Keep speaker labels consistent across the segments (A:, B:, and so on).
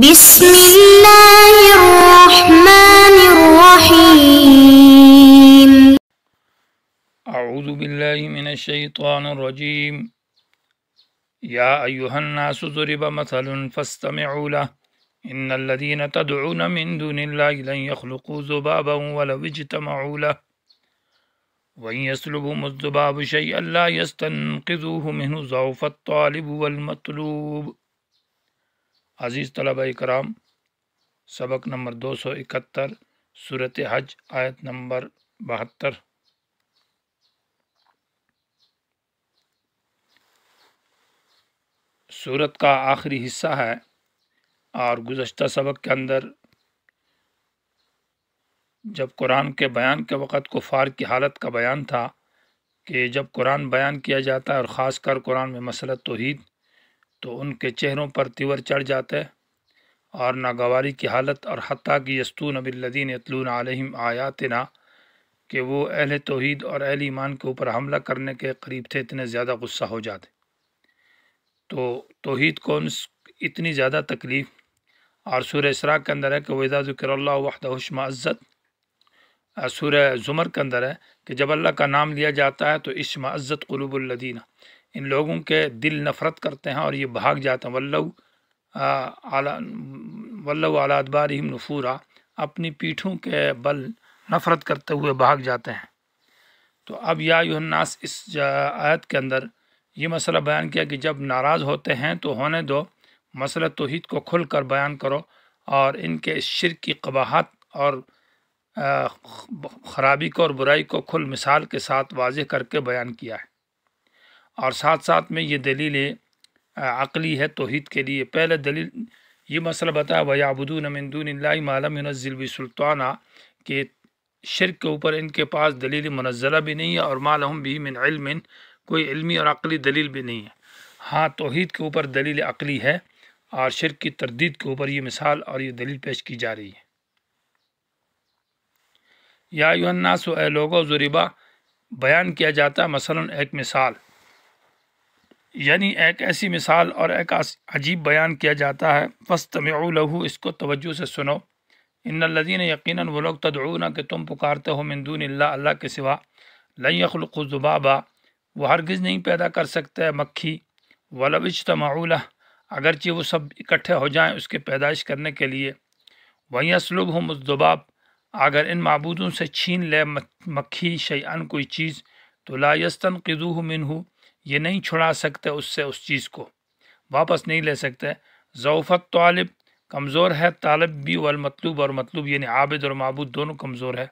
A: بسم الله الرحمن الرحيم.
B: أعوذ بالله من الشيطان الرجيم. يا أيها الناس ضرب مثل فاستمعوا له إن الذين تدعون من دون الله لن يخلقوا ذبابا ولو اجتمعوا له وإن يسلبهم الذباب شيئا لا يستنقذوه منه ضعف الطالب والمطلوب. عزیز طلبہ اکرام، سبق نمبر 271 سورۃ حج آیت نمبر 72۔ سورت کا آخری حصہ ہے، اور گزشتہ سبق کے اندر جب قرآن کے بیان کے وقت کفار کی حالت کا بیان تھا کہ جب قرآن بیان کیا جاتا ہے اور خاص کر قرآن میں مسئلہ توحید، تو ان کے چہروں پر تیور چڑھ جاتے اور ناگواری کی حالت، اور حتیٰ کہ یستون بالذین یتلون علیہم آیاتنا، کہ وہ اہل توحید اور اہل ایمان کے اوپر حملہ کرنے کے قریب تھے، اتنے زیادہ غصہ ہو جاتے۔ تو توحید کو اتنی زیادہ تکلیف، اور سورہ اسراء کے اندر ہے کہ وَإِذَا ذُكِرَ اللَّهُ وَحْدَهُ اشْمَأَزَّتْ، سورہ زمر کے اندر ہے کہ جب اللہ کا نام لیا جاتا ہے تو اشمئزت قلوب الذین، ان لوگوں کے دل نفرت کرتے ہیں اور یہ بھاگ جاتے ہیں، وَلَّوْا عَلَىٰ أَدْبَارِهِمْ نُفُورًا، اپنی پیٹھوں کے بل نفرت کرتے ہوئے بھاگ جاتے ہیں۔ تو اب یا ایھا الناس، اس آیت کے اندر یہ مسئلہ بیان کیا کہ جب ناراض ہوتے ہیں تو ہونے دو، مسئلہ توحید کو کھل کر بیان کرو، اور ان کے اس شرک کی قباحت اور خرابی کو اور برائی کو کھل مثال کے ساتھ واضح کر کے بیان کیا ہے، اور ساتھ ساتھ میں یہ دلیل عقلی ہے توحید کے لیے۔ پہلے دلیل یہ مسئلہ بتایا وَيَعْبُدُونَ مِن دُونِ اللَّهِ مَا لَمْ يُنَزِّلْ بِهِ سُلْطَانًا، کہ شرک کے اوپر ان کے پاس دلیل منزلہ بھی نہیں ہے، اور مَا لَهُم بِهِ مِنْ عِلْمٍ، کوئی علمی اور عقلی دلیل بھی نہیں ہے۔ ہاں، توحید کے اوپر دلیل عقلی ہے، اور شرک کی تردید کے اوپر یہ مثال اور یہ دلیل پیش کی جا رہی ہے۔ یا ایھا الناس، اے لوگو، ضربا بیان کیا جاتا ہے مثلا ایک مثال، یعنی ایک ایسی مثال اور ایک عجیب بیان کیا جاتا ہے، فاستمعوا لہ، اس کو توجہ سے سنو، ان الذین، یقیناً وہ لوگ، تدعون، کہ تم پکارتے ہو، من دون اللہ، اللہ کے سوا، لن یخلقوا ذبابا، وہ ہرگز نہیں پیدا کر سکتے مکھی، ولو اجتمعوا لہ، اگرچہ وہ سب اکٹھے ہو جائیں اس کے پیدائش کرنے کے لیے، وَإِن یسلبھم الذباب، اگر ان معبودوں سے چھین لے مکھی شیئن، کوئی چیز، تو لا یستنقذوہ منہ، یہ نہیں چھڑا سکتے اس سے، اس چیز کو واپس نہیں لے سکتے۔ ضعف الطالب، کمزور ہے طالب بھی، والمطلوب، اور مطلوب یعنی عابد اور معبود دونوں کمزور ہے۔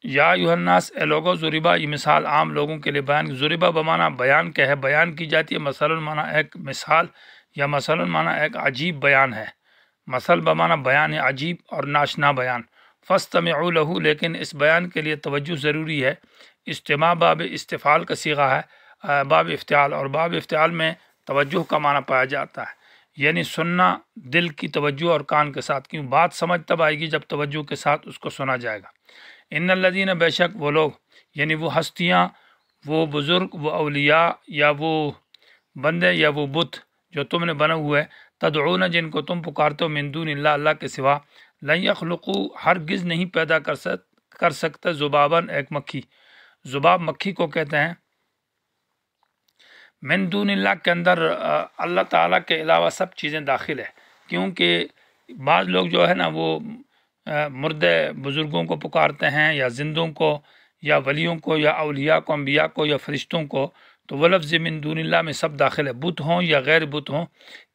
B: یا ایھا الناس، اے لوگو، ضربا، یہ مثال عام لوگوں کے لیے بیان، ضربا بمانا بیان کیا ہے، بیان کی جاتی ہے، مثلا مانا ایک مثال، یا مثلا مانا ایک عجیب بیان ہے، مثل بمانا بیان ہے عجیب اور ناشنا بیان۔ فاستمعوا لہ، لیکن اس بیان کے لیے توجہ ضروری ہے۔ استماع باب استفعال کا صیغہ ہے، باب افتعال، اور باب افتعال میں توجہ کا معنی پایا جاتا ہے، یعنی سننا دل کی توجہ اور کان کے ساتھ، کیوں بات سمجھ تب آئے گی جب توجہ کے ساتھ اس کو سنا جائے گا۔ ان الذین، بے شک وہ لوگ، یعنی وہ ہستیاں، وہ بزرگ، وہ اولیاء، یا وہ بندے، یا وہ بت جو تم نے بنے ہوئے، تدعون، جن کو تم پکارتے ہو، من دون اللہ، اللہ کے سوا، لن یخلقوا، ہرگز نہیں پیدا کر سکتے، ذباباً، ایک مکھی۔ ذباب مکھی کو کہتے ہیں۔ من دون اللہ کے اندر اللہ تعالیٰ کے علاوہ سب چیزیں داخل ہے، کیونکہ بعض لوگ جو ہے نا وہ مردے بزرگوں کو پکارتے ہیں، یا زندوں کو، یا ولیوں کو، یا اولیاء کو، انبیاء کو، یا فرشتوں کو، تو وہ لفظ من دون اللہ میں سب داخل ہے، بت ہوں یا غیر بت ہوں،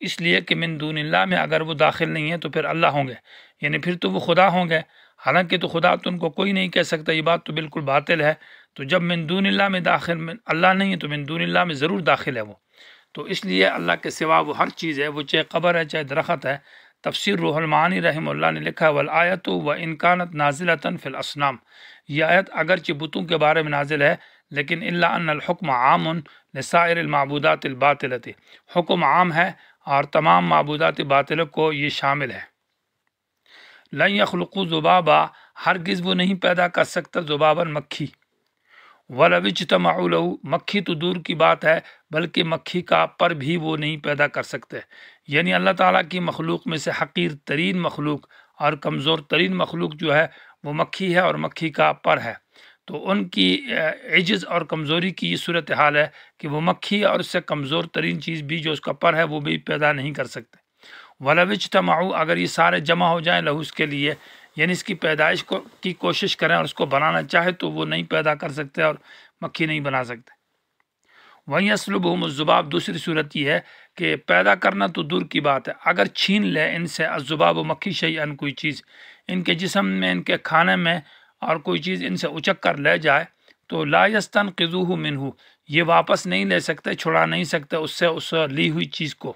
B: اس لیے کہ من دون اللہ میں اگر وہ داخل نہیں ہے تو پھر اللہ ہوں گے، یعنی پھر تو وہ خدا ہوں گے، حالانکہ تو خدا تو ان کو کوئی نہیں کہہ سکتا، یہ بات تو بالکل باطل ہے۔ تو جب من دون اللہ میں داخل اللہ نہیں ہے تو من دون اللہ میں ضرور داخل ہے وہ، تو اس لیے اللہ کے سوا وہ ہر چیز ہے، وہ چاہے قبر ہے، چاہے درخت ہے۔ تفسیر روح المعانی رحمہ اللہ نے لکھا ہے، والآیت وإن كانت نازلة في الأصنام، یہ آیت اگرچہ بتوں کے بارے میں نازل ہے، لیکن الا ان الحکم عام لسائر المعبودات الباطلۃ، حکم عام ہے اور تمام معبودات باطلہ کو یہ شامل ہے۔ لن یخلقوا ذبابا، ہرگز وہ نہیں پیدا کر سکتا ذباباً، مکھی۔ وَلَوِ اجْتَمَعُوا لَهُ، مکھی تو دور کی بات ہے بلکہ مکھی کا پر بھی وہ نہیں پیدا کر سکتے۔ یعنی اللہ تعالیٰ کی مخلوق میں سے حقیر ترین مخلوق اور کمزور ترین مخلوق جو ہے وہ مکھی ہے اور مکھی کا پر ہے۔ تو ان کی عجز اور کمزوری کی یہ صورتحال ہے کہ وہ مکھی اور اس سے کمزور ترین چیز بھی جو اس کا پر ہے وہ بھی پیدا نہیں کر سکتے۔ وَلَوِ اجْتَمَعُوا، اگر یہ سارے جمع ہو جائیں لہو اس کے لیے، یعنی اس کی پیدائش کی کوشش کریں اور اس کو بنانا چاہے تو وہ نہیں پیدا کر سکتے اور مکھی نہیں بنا سکتے۔ وہیں يَسْلُبْهُمُ الذُّبَابُ، دوسری صورت یہ ہے کہ پیدا کرنا تو دور کی بات ہے، اگر چھین لے ان سے الذُّبَابُ مکھی شیئاً کوئی چیز، ان کے جسم میں ان کے کھانے میں اور کوئی چیز ان سے اچک کر لے جائے تو لا يَسْتَنْقِذُوهُ مِنْهُ، یہ واپس نہیں لے سکتے، چھڑا نہیں سکتے اس سے اس لی ہوئی چیز کو۔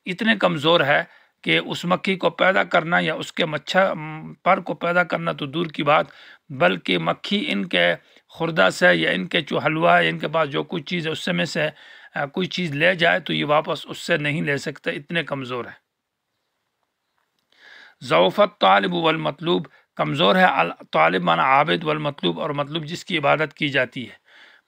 B: اتنے کمزور ہے کہ اس مکھی کو پیدا کرنا یا اس کے مچھر پر کو پیدا کرنا تو دور کی بات، بلکہ مکھی ان کے خوردہ سے یا ان کے جو حلوہ ہے ان کے پاس جو کچھ چیز ہے اس سے میں سے کوئی چیز لے جائے تو یہ واپس اس سے نہیں لے سکتے، اتنے کمزور ہے۔ ضعف الطالب والمطلوب، کمزور ہے طالب معنی عابد، والمطلوب اور مطلوب جس کی عبادت کی جاتی ہے۔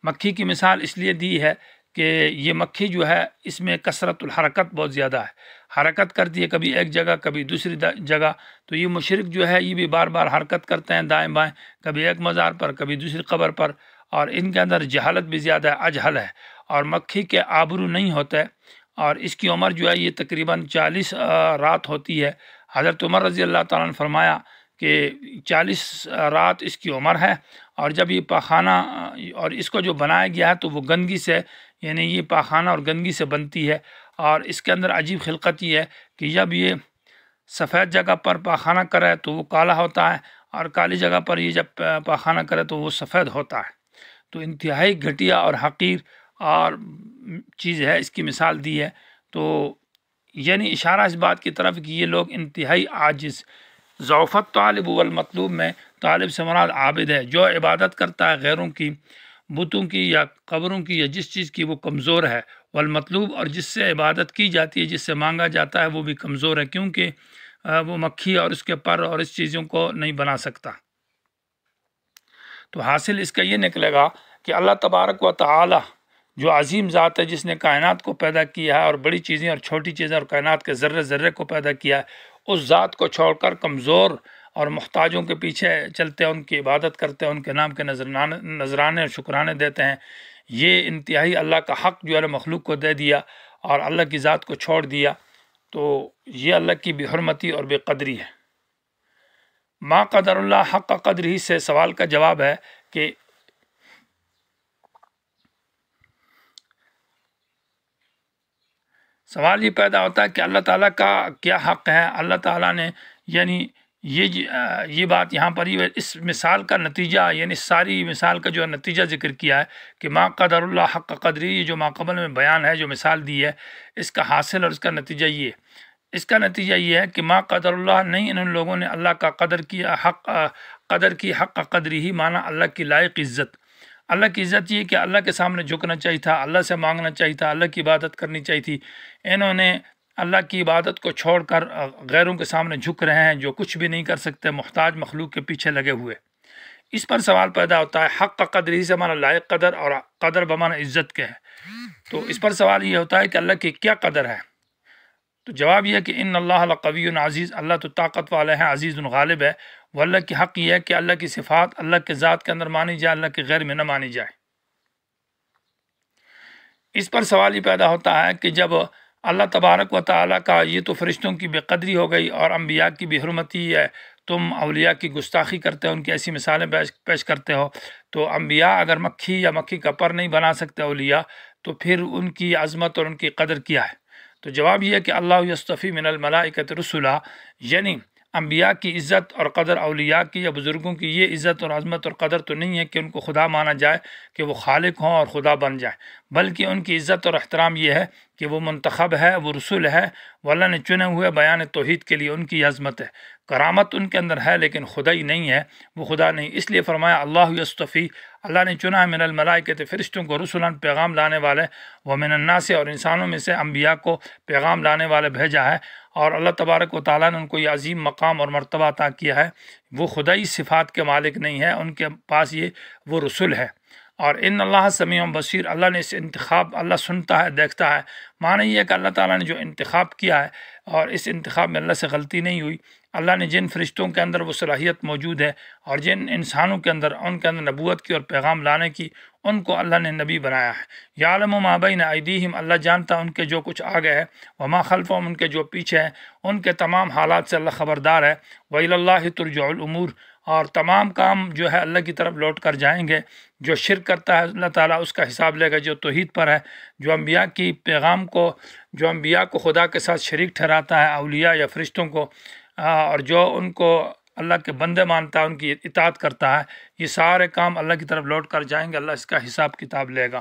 B: مکھی کی مثال اس لیے دی ہے کہ یہ مکھی جو ہے اس میں کثرت الحرکت بہت زیادہ ہے، حرکت کرتی ہے کبھی ایک جگہ کبھی دوسری جگہ، تو یہ مشرک جو ہے یہ بھی بار بار حرکت کرتے ہیں دائیں بائیں، کبھی ایک مزار پر کبھی دوسری قبر پر، اور ان کے اندر جہالت بھی زیادہ ہے، اجہل ہے، اور مکھی کے آبرو نہیں ہوتے، اور اس کی عمر جو ہے یہ تقریباً 40 رات ہوتی ہے۔ حضرت عمر رضی اللہ تعالیٰ نے فرمایا کہ 40 رات اس کی عمر ہے، اور جب یہ پاخانہ اور اس کو جو بنایا گیا ہے تو وہ گندگی سے، یعنی یہ پاخانہ اور گندگی سے بنتی ہے، اور اس کے اندر عجیب خلقت یہ ہے کہ جب یہ سفید جگہ پر پاخانہ کرے تو وہ کالا ہوتا ہے، اور کالی جگہ پر یہ جب پاخانہ کرے تو وہ سفید ہوتا ہے۔ تو انتہائی گھٹیا اور حقیر اور چیز ہے، اس کی مثال دی ہے۔ تو یعنی اشارہ اس بات کی طرف کہ یہ لوگ انتہائی عاجز۔ ضعفت طالب والمطلوب میں طالب سے مراد عابد ہے، جو عبادت کرتا ہے غیروں کی، بتوں کی یا قبروں کی یا جس چیز کی، وہ کمزور ہے۔ والمطلوب اور جس سے عبادت کی جاتی ہے، جس سے مانگا جاتا ہے، وہ بھی کمزور ہے، کیونکہ وہ مکھی اور اس کے پر اور اس چیزوں کو نہیں بنا سکتا۔ تو حاصل اس کا یہ نکلے گا کہ اللہ تبارک و تعالی جو عظیم ذات ہے، جس نے کائنات کو پیدا کیا ہے اور بڑی چیزیں اور چھوٹی چیزیں اور کائنات کے ذرے ذرے کو پیدا کیا ہے، اس ذات کو چھوڑ کر کمزور اور محتاجوں کے پیچھے چلتے ہیں، ان کی عبادت کرتے ہیں، ان کے نام کے نذرانے اور شکرانے دیتے ہیں، یہ انتہائی اللہ کا حق جو ہے مخلوق کو دے دیا اور اللہ کی ذات کو چھوڑ دیا، تو یہ اللہ کی بے حرمتی اور بے قدری ہے۔ ما قدر اللہ حق قدر ہی سے سوال کا جواب ہے کہ سوال یہ پیدا ہوتا ہے کہ اللہ تعالیٰ کا کیا حق ہے۔ اللہ تعالیٰ نے یعنی یہ بات یہاں پر اس مثال کا نتیجہ، یعنی ساری مثال کا جو نتیجہ ذکر کیا ہے کہ ما قدر اللہ حق قدری، یہ جو ماقبل میں بیان ہے، جو مثال دی ہے، اس کا حاصل اور اس کا نتیجہ یہ ہے۔ اس کا نتیجہ یہ ہے کہ ما قدر اللہ، نہیں ان لوگوں نے اللہ کا قدر کیا، قدر کی حق قدری ہی مانا اللہ کی لائق عزت۔ اللہ کی عزت یہ کہ اللہ کے سامنے جھکنا چاہیے تھا، اللہ سے مانگنا چاہیے تھا، اللہ کی عبادت کرنی چاہیے تھی۔ انہوں نے اللہ کی عبادت کو چھوڑ کر غیروں کے سامنے جھک رہے ہیں، جو کچھ بھی نہیں کر سکتے، محتاج مخلوق کے پیچھے لگے ہوئے۔ اس پر سوال پیدا ہوتا ہے، حق قدر ہی سے مانا لائق قدر، اور قدر بمانا عزت کے ہے۔ تو اس پر سوال یہ ہوتا ہے کہ اللہ کی کیا قدر ہے؟ تو جواب یہ ہے کہ ان اللہ لقوی عزیز، اللہ تو طاقت والے ہیں، عزیز غالب ہے۔ وہ اللہ کی حق یہ ہے کہ اللہ کی صفات اللہ کے ذات کے اندر مانی جائے، اللہ کے غیر میں نہ مانی جائے۔ اس پر سوال یہ پیدا ہوتا ہے کہ جب اللہ تبارک و تعالیٰ کا یہ تو فرشتوں کی بے قدری ہو گئی اور انبیاء کی بے حرمتی ہے، تم اولیاء کی گستاخی کرتے ہو، ان کی ایسی مثالیں پیش کرتے ہو، تو انبیاء اگر مکھی یا مکھی کا پر نہیں بنا سکتے اولیاء، تو پھر ان کی عظمت اور ان کی قدر کیا ہے؟ تو جواب یہ ہے کہ اللہ یصطفی من الملائکۃ رسلا، یعنی انبیاء کی عزت اور قدر اولیاء کی یا بزرگوں کی یہ عزت اور عظمت اور قدر تو نہیں ہے کہ ان کو خدا مانا جائے، کہ وہ خالق ہوں اور خدا بن جائیں، بلکہ ان کی عزت اور احترام یہ ہے کہ وہ منتخب ہے، وہ رسول ہے، وہ اللہ نے چنے ہوئے بیان توحید کے لیے، ان کی عظمت ہے۔ کرامت ان کے اندر ہے لیکن خدائی نہیں ہے، وہ خدا نہیں۔ اس لیے فرمایا اللہ یصطفی، اللہ نے چنا ہے من الملائکۃ فرشتوں کو، رسلاً پیغام لانے والے، ومن الناس اور انسانوں میں سے انبیاء کو پیغام لانے والے بھیجا ہے، اور اللہ تبارک و تعالیٰ نے ان کو یہ عظیم مقام اور مرتبہ عطا کیا ہے۔ وہ خدائی صفات کے مالک نہیں ہے، ان کے پاس وہ رسول ہے، اور ان اللہ سمیع بصیر، اللہ نے اس انتخاب، اللہ سنتا ہے، دیکھتا ہے، معنی یہ ہے کہ اللہ تعالیٰ نے جو انتخاب کیا ہے اور اس انتخاب میں اللہ سے غلطی نہیں ہوئی، اللہ نے جن فرشتوں کے اندر وہ صلاحیت موجود ہے اور جن انسانوں کے اندر، ان کے اندر نبوت کی اور پیغام لانے کی، ان کو اللہ نے نبی بنایا ہے۔ یعلم ما بین ایدیہم، اللہ جانتا ان کے جو کچھ آگے ہے، وما خلفہم، ان کے جو پیچھے ہے، ان کے تمام حالات سے اللہ خبردار ہے۔ وإلی اللہ ترجع الامور، اور تمام کام جو ہے اللہ کی طرف لوٹ کر جائیں گے۔ جو شرک کرتا ہے اللہ تعالیٰ اس کا حساب لے گا، جو توحید پر ہے، جو انبیاء کی پیغام کو، جو انبیاء کو خدا کے ساتھ شریک ٹھہراتا ہے، اولیاء یا فرشتوں کو، اور جو ان کو اللہ کے بندے مانتا ہے، ان کی اطاعت کرتا ہے، یہ سارے کام اللہ کی طرف لوٹ کر جائیں گے، اللہ اس کا حساب کتاب لے گا۔